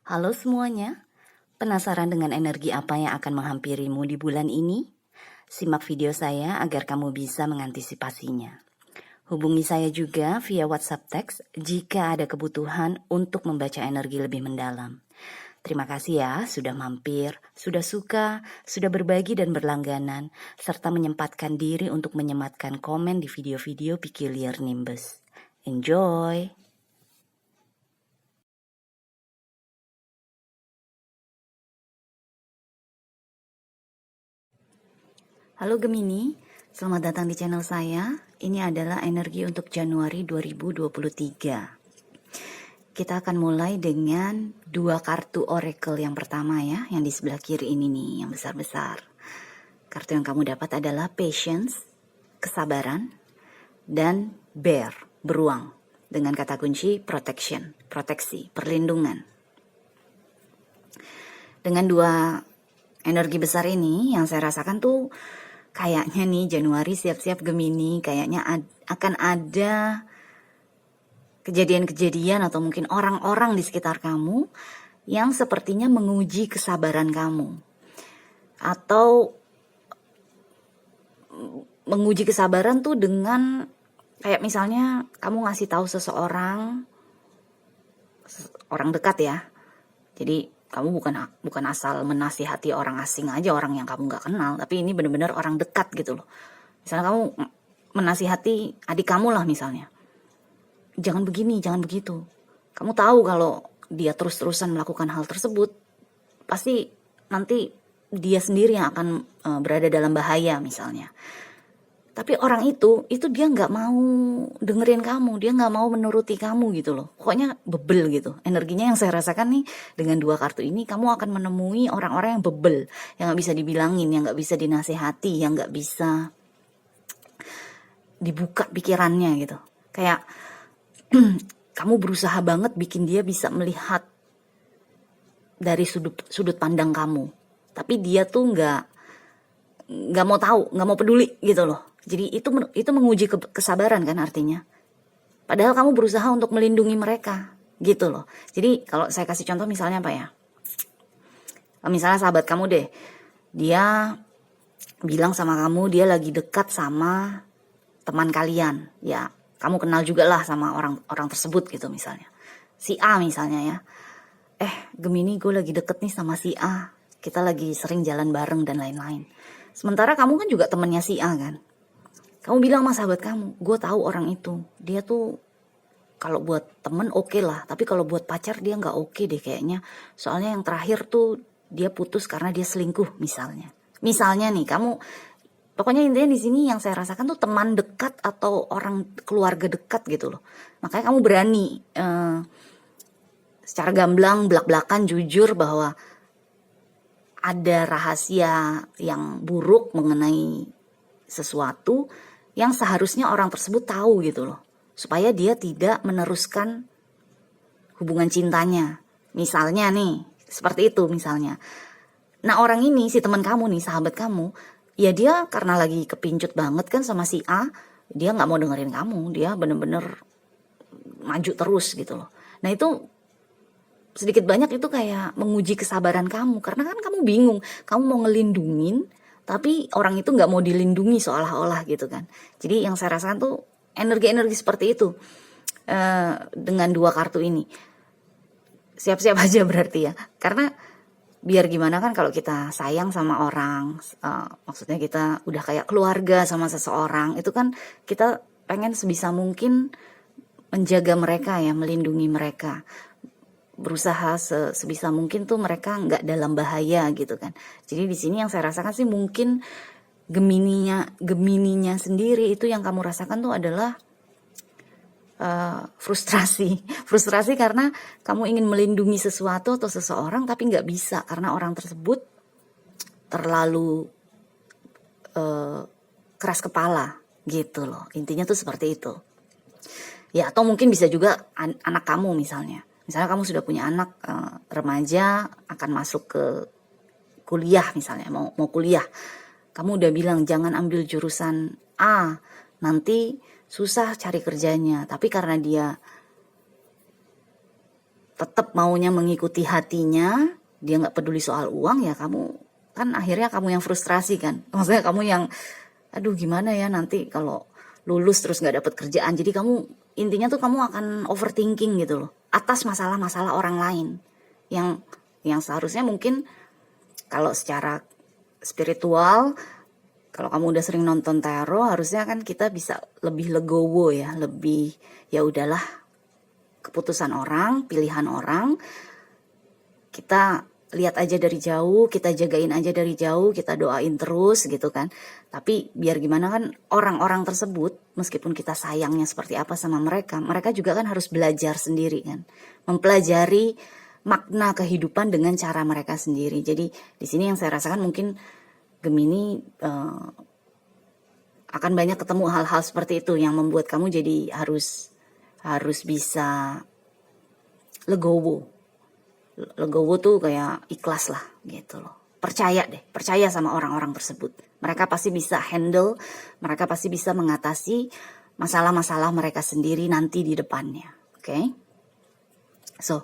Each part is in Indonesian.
Halo semuanya, penasaran dengan energi apa yang akan menghampirimu di bulan ini? Simak video saya agar kamu bisa mengantisipasinya. Hubungi saya juga via WhatsApp teks jika ada kebutuhan untuk membaca energi lebih mendalam. Terima kasih ya sudah mampir, sudah suka, sudah berbagi dan berlangganan, serta menyempatkan diri untuk menyematkan komen di video-video Peculiar Nimbus. Enjoy! Halo Gemini, selamat datang di channel saya. Ini adalah energi untuk Januari 2023. Kita akan mulai dengan dua kartu oracle yang pertama ya, yang di sebelah kiri ini nih, yang besar-besar. Kartu yang kamu dapat adalah patience, kesabaran, dan bear, beruang. Dengan kata kunci protection, proteksi, perlindungan. Dengan dua energi besar ini, yang saya rasakan tuh kayaknya nih Januari siap-siap Gemini, kayaknya akan ada kejadian-kejadian atau mungkin orang-orang di sekitar kamu yang sepertinya menguji kesabaran kamu. Atau menguji kesabaran tuh dengan kayak misalnya kamu ngasih tahu seseorang, orang dekat ya. Jadi kamu bukan asal menasihati orang asing aja, orang yang kamu nggak kenal, tapi ini benar-benar orang dekat gitu loh. Misalnya kamu menasihati adik kamu lah misalnya, jangan begini, jangan begitu. Kamu tahu kalau dia terus-terusan melakukan hal tersebut, pasti nanti dia sendiri yang akan berada dalam bahaya misalnya. Tapi orang itu dia nggak mau dengerin kamu, dia nggak mau menuruti kamu gitu loh. Pokoknya bebel gitu. Energinya yang saya rasakan nih dengan dua kartu ini, kamu akan menemui orang-orang yang bebel, yang nggak bisa dibilangin, yang nggak bisa dinasehati, yang nggak bisa dibuka pikirannya gitu. Kayak kamu berusaha banget bikin dia bisa melihat dari sudut pandang kamu, tapi dia tuh nggak mau tahu, nggak mau peduli gitu loh. Jadi itu menguji kesabaran kan artinya. Padahal kamu berusaha untuk melindungi mereka gitu loh. Jadi kalau saya kasih contoh misalnya apa ya? Misalnya sahabat kamu deh, dia bilang sama kamu dia lagi dekat sama teman kalian. Ya, kamu kenal juga lah sama orang tersebut gitu misalnya. Si A misalnya ya. Gemini gue lagi deket nih sama si A. Kita lagi sering jalan bareng dan lain-lain. Sementara kamu kan juga temennya si A kan. Kamu bilang sama sahabat kamu, gue tahu orang itu, dia tuh kalau buat temen oke lah, tapi kalau buat pacar dia nggak oke deh kayaknya. Soalnya yang terakhir tuh dia putus karena dia selingkuh misalnya. Misalnya nih kamu, pokoknya intinya di sini yang saya rasakan tuh teman dekat atau orang keluarga dekat gitu loh. Makanya kamu berani secara gamblang, belak-belakan, jujur bahwa ada rahasia yang buruk mengenai sesuatu yang seharusnya orang tersebut tahu gitu loh, supaya dia tidak meneruskan hubungan cintanya misalnya nih, seperti itu misalnya. Nah orang ini, si teman kamu nih, sahabat kamu, ya dia karena lagi kepincut banget kan sama si A, dia nggak mau dengerin kamu, dia bener-bener maju terus gitu loh. Nah itu sedikit banyak itu kayak menguji kesabaran kamu, karena kan kamu bingung, kamu mau ngelindungin tapi orang itu nggak mau dilindungi seolah-olah gitu kan. Jadi yang saya rasakan tuh energi-energi seperti itu dengan dua kartu ini. Siap-siap aja berarti ya, karena biar gimana kan kalau kita sayang sama orang, maksudnya kita udah kayak keluarga sama seseorang, itu kan kita pengen sebisa mungkin menjaga mereka ya, melindungi mereka, berusaha sebisa mungkin tuh mereka nggak dalam bahaya gitu kan. Jadi di sini yang saya rasakan sih mungkin Gemininya sendiri itu yang kamu rasakan tuh adalah frustrasi karena kamu ingin melindungi sesuatu atau seseorang tapi nggak bisa karena orang tersebut terlalu keras kepala gitu loh. Intinya tuh seperti itu ya. Atau mungkin bisa juga anak kamu misalnya kamu sudah punya anak remaja akan masuk ke kuliah misalnya, mau kuliah, kamu udah bilang jangan ambil jurusan A, nanti susah cari kerjanya. Tapi karena dia tetap maunya mengikuti hatinya, dia nggak peduli soal uang, ya kamu kan akhirnya kamu yang frustrasi kan. Maksudnya kamu yang aduh gimana ya nanti kalau lulus terus nggak dapat kerjaan. Jadi kamu intinya tuh kamu akan overthinking gitu loh atas masalah-masalah orang lain yang seharusnya mungkin kalau secara spiritual, kalau kamu udah sering nonton tarot, harusnya kan kita bisa lebih legowo ya, lebih ya udahlah, keputusan orang, pilihan orang, kita lihat aja dari jauh, kita jagain aja dari jauh, kita doain terus gitu kan. Tapi biar gimana kan orang-orang tersebut, meskipun kita sayangnya seperti apa sama mereka, mereka juga kan harus belajar sendiri kan, mempelajari makna kehidupan dengan cara mereka sendiri. Jadi di sini yang saya rasakan mungkin Gemini akan banyak ketemu hal-hal seperti itu yang membuat kamu jadi harus bisa legowo. Legowo tuh kayak ikhlas lah gitu loh. Percaya deh, percaya sama orang-orang tersebut. Mereka pasti bisa handle, mereka pasti bisa mengatasi masalah-masalah mereka sendiri nanti di depannya. Oke? So,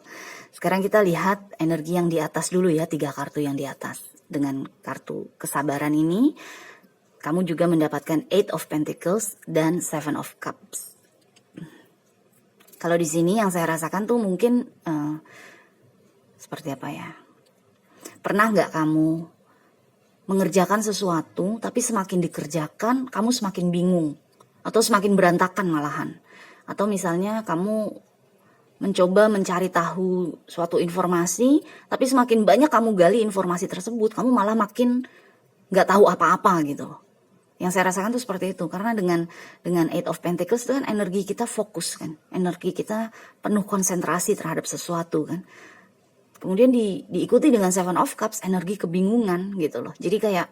sekarang kita lihat energi yang di atas dulu ya, 3 kartu yang di atas. Dengan kartu kesabaran ini, kamu juga mendapatkan 8 of Pentacles dan 7 of Cups. Kalau di sini yang saya rasakan tuh mungkin seperti apa ya? Pernah nggak kamu mengerjakan sesuatu, tapi semakin dikerjakan, kamu semakin bingung. Atau semakin berantakan malahan. Atau misalnya kamu mencoba mencari tahu suatu informasi, tapi semakin banyak kamu gali informasi tersebut, kamu malah makin nggak tahu apa-apa gitu loh. Yang saya rasakan tuh seperti itu, karena dengan 8 of Pentacles itu kan energi kita fokus kan, energi kita penuh konsentrasi terhadap sesuatu kan. Kemudian diikuti dengan 7 of Cups, energi kebingungan gitu loh. Jadi kayak,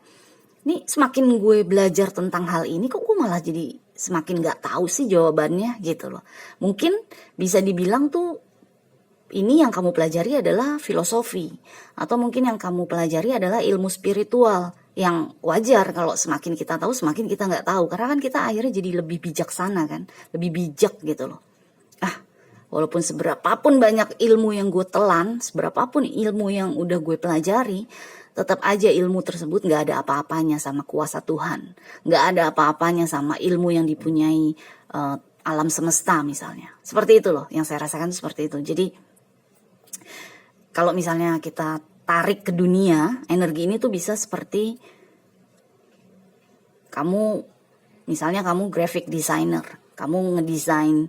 nih semakin gue belajar tentang hal ini, kok gue malah jadi semakin gak tahu sih jawabannya gitu loh. Mungkin bisa dibilang tuh, ini yang kamu pelajari adalah filosofi. Atau mungkin yang kamu pelajari adalah ilmu spiritual. Yang wajar kalau semakin kita tahu, semakin kita gak tahu. Karena kan kita akhirnya jadi lebih bijaksana kan, lebih bijak gitu loh. Walaupun seberapapun banyak ilmu yang gue telan, seberapapun ilmu yang udah gue pelajari, tetap aja ilmu tersebut gak ada apa-apanya sama kuasa Tuhan. Gak ada apa-apanya sama ilmu yang dipunyai alam semesta misalnya. Seperti itu loh, yang saya rasakan seperti itu. Jadi, kalau misalnya kita tarik ke dunia, energi ini tuh bisa seperti kamu, misalnya kamu graphic designer, kamu ngedesain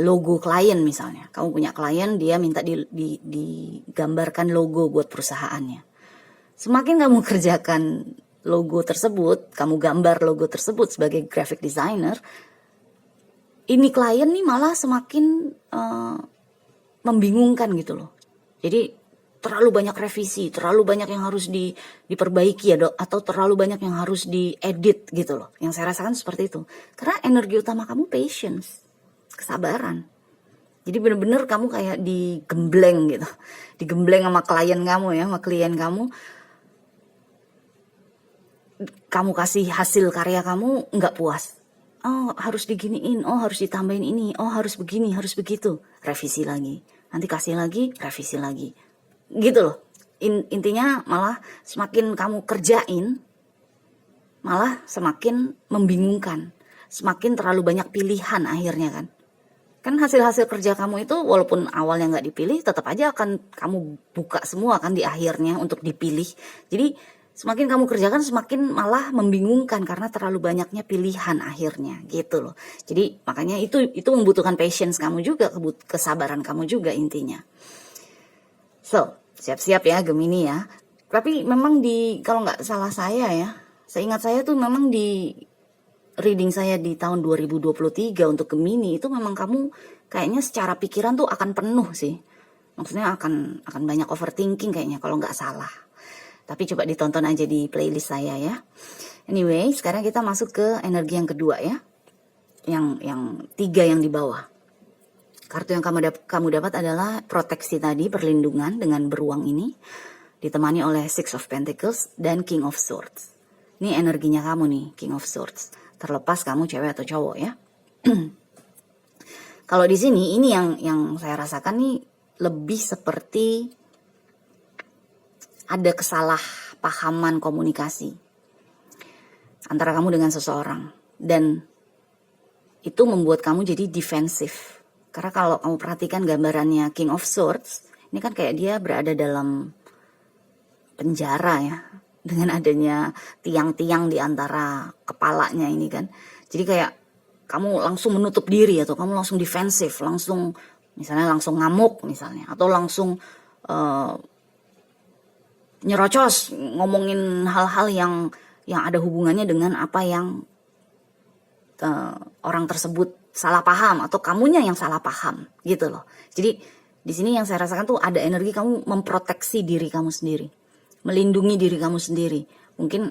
logo klien misalnya. Kamu punya klien, dia minta digambarkan logo buat perusahaannya. Semakin kamu kerjakan logo tersebut, kamu gambar logo tersebut sebagai graphic designer, ini klien nih malah semakin membingungkan gitu loh. Jadi terlalu banyak revisi, terlalu banyak yang harus diperbaiki ya, atau terlalu banyak yang harus diedit gitu loh. Yang saya rasakan seperti itu. Karena energi utama kamu patience, kesabaran. Jadi bener-bener kamu kayak digembleng gitu, digembleng sama klien kamu ya, sama klien kamu. Kamu kasih hasil karya kamu nggak puas. Oh harus diginiin, oh harus ditambahin ini, oh harus begini, harus begitu. Revisi lagi, nanti kasih lagi, revisi lagi. Gitu loh. Intinya malah semakin kamu kerjain, malah semakin membingungkan. Semakin terlalu banyak pilihan akhirnya kan. Kan hasil-hasil kerja kamu itu walaupun awalnya nggak dipilih, tetap aja akan kamu buka semua kan di akhirnya untuk dipilih. Jadi semakin kamu kerjakan semakin malah membingungkan karena terlalu banyaknya pilihan akhirnya gitu loh. Jadi makanya itu membutuhkan patience kamu juga, kesabaran kamu juga intinya. So, siap-siap ya Gemini ya. Tapi memang kalau nggak salah saya ya, seingat saya tuh memang di reading saya di tahun 2023 untuk Gemini itu memang kamu kayaknya secara pikiran tuh akan penuh sih. Maksudnya akan banyak overthinking kayaknya kalau nggak salah. Tapi coba ditonton aja di playlist saya ya. Anyway, sekarang kita masuk ke energi yang kedua ya. Yang 3 yang di bawah. Kartu yang kamu dapat adalah proteksi tadi, perlindungan dengan beruang ini. Ditemani oleh Six of Pentacles dan King of Swords. Ini energinya kamu nih, King of Swords. Terlepas kamu cewek atau cowok ya. Kalau di sini ini yang saya rasakan nih lebih seperti ada kesalahpahaman komunikasi antara kamu dengan seseorang, dan itu membuat kamu jadi defensif. Karena kalau kamu perhatikan gambarannya King of Swords, ini kan kayak dia berada dalam penjara ya, dengan adanya tiang-tiang di antara kepalanya ini kan. Jadi kayak kamu langsung menutup diri, atau kamu langsung defensif, langsung misalnya langsung ngamuk misalnya, atau langsung nyerocos ngomongin hal-hal yang ada hubungannya dengan apa yang orang tersebut salah paham, atau kamunya yang salah paham gitu loh. Jadi di sini yang saya rasakan tuh ada energi kamu memproteksi diri kamu sendiri, melindungi diri kamu sendiri. Mungkin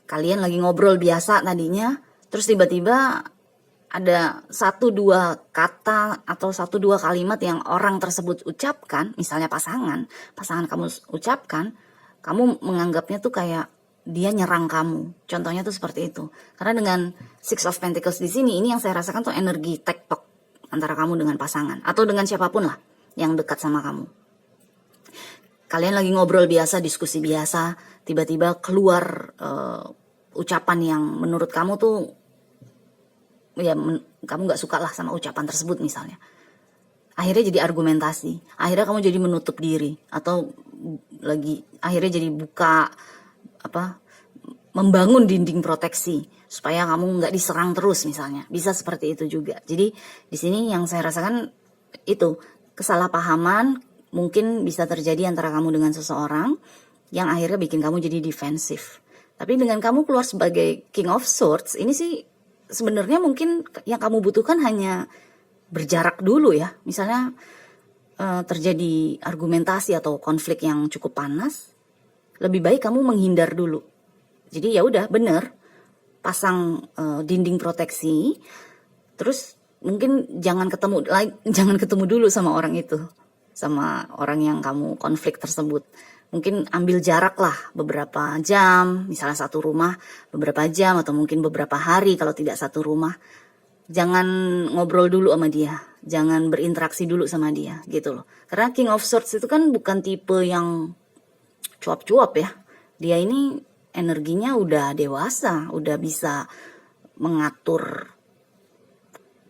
kalian lagi ngobrol biasa tadinya, terus tiba-tiba ada 1-2 kata atau 1-2 kalimat yang orang tersebut ucapkan, misalnya pasangan kamu ucapkan, kamu menganggapnya tuh kayak dia nyerang kamu. Contohnya tuh seperti itu. Karena dengan Six of Pentacles di sini, ini yang saya rasakan tuh energi tektok antara kamu dengan pasangan atau dengan siapapun lah yang dekat sama kamu. Kalian lagi ngobrol biasa, diskusi biasa, tiba-tiba keluar ucapan yang menurut kamu tuh ya kamu nggak suka lah sama ucapan tersebut misalnya. Akhirnya jadi argumentasi, akhirnya kamu jadi menutup diri, atau akhirnya jadi membangun dinding proteksi supaya kamu nggak diserang terus misalnya. Bisa seperti itu juga. Jadi di sini yang saya rasakan itu kesalahpahaman mungkin bisa terjadi antara kamu dengan seseorang yang akhirnya bikin kamu jadi defensif. Tapi dengan kamu keluar sebagai King of Swords, ini sih sebenarnya mungkin yang kamu butuhkan hanya berjarak dulu ya. Misalnya terjadi argumentasi atau konflik yang cukup panas, lebih baik kamu menghindar dulu. Jadi ya udah, bener, pasang dinding proteksi, terus mungkin jangan ketemu dulu sama orang itu, sama orang yang kamu konflik tersebut. Mungkin ambil jarak lah beberapa jam, misalnya satu rumah beberapa jam, atau mungkin beberapa hari kalau tidak satu rumah. Jangan ngobrol dulu sama dia, jangan berinteraksi dulu sama dia gitu loh. Karena King of Swords itu kan bukan tipe yang cuap-cuap ya. Dia ini energinya udah dewasa, udah bisa mengatur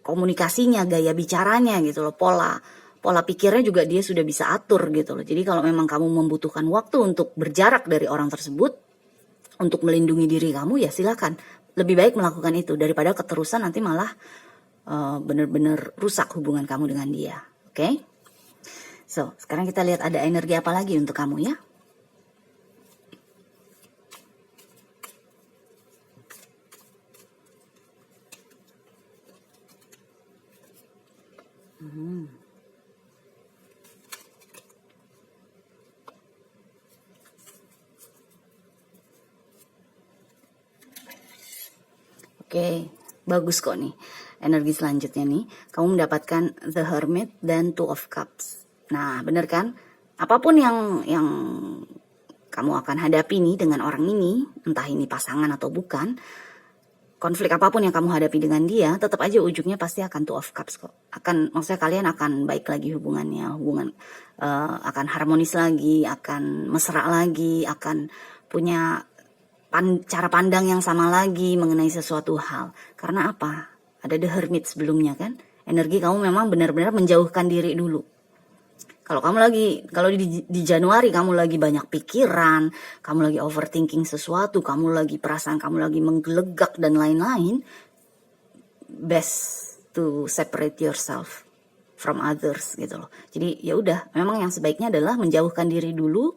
komunikasinya, gaya bicaranya gitu loh, pola pikirnya juga dia sudah bisa atur gitu loh. Jadi kalau memang kamu membutuhkan waktu untuk berjarak dari orang tersebut untuk melindungi diri kamu, ya silakan. Lebih baik melakukan itu daripada keterusan nanti malah benar-benar rusak hubungan kamu dengan dia. Oke? So, sekarang kita lihat ada energi apa lagi untuk kamu ya. Oke, bagus kok nih. Energi selanjutnya nih, kamu mendapatkan The Hermit dan Two of Cups. Nah, bener kan? Apapun yang kamu akan hadapi nih dengan orang ini, entah ini pasangan atau bukan, konflik apapun yang kamu hadapi dengan dia, tetap aja ujungnya pasti akan Two of Cups kok. Maksudnya kalian akan baik lagi hubungan akan harmonis lagi, akan mesra lagi, akan punya cara pandang yang sama lagi mengenai sesuatu hal. Karena apa? Ada The Hermit sebelumnya kan. Energi kamu memang benar-benar menjauhkan diri dulu. Kalau di Januari kamu lagi banyak pikiran, kamu lagi overthinking sesuatu, perasaan kamu lagi menggelegak dan lain-lain, best to separate yourself from others gitu loh. Jadi ya udah, memang yang sebaiknya adalah menjauhkan diri dulu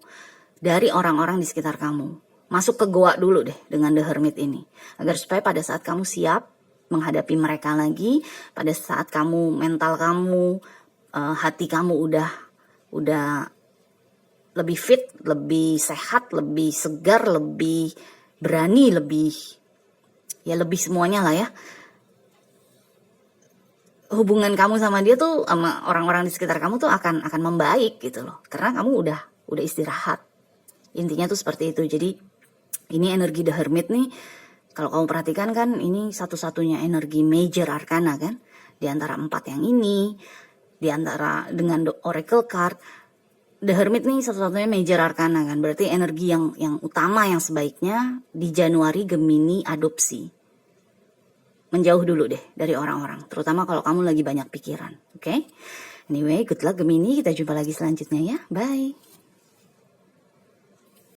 dari orang-orang di sekitar kamu. Masuk ke goa dulu deh dengan The Hermit ini, agar supaya pada saat kamu siap menghadapi mereka lagi, pada saat mental kamu, hati kamu udah lebih fit, lebih sehat, lebih segar, lebih berani, lebih semuanya lah ya. Hubungan kamu sama dia tuh, sama orang-orang di sekitar kamu tuh akan membaik gitu loh, karena kamu udah istirahat. Intinya tuh seperti itu. Jadi ini energi The Hermit nih, kalau kamu perhatikan kan ini satu-satunya energi major arcana kan, di antara 4 yang ini. di antara dengan Oracle card. The Hermit nih satu-satunya major arcana kan, berarti energi yang utama yang sebaiknya di Januari Gemini adopsi. Menjauh dulu deh dari orang-orang, terutama kalau kamu lagi banyak pikiran, oke? Anyway, good luck Gemini, kita jumpa lagi selanjutnya ya, bye.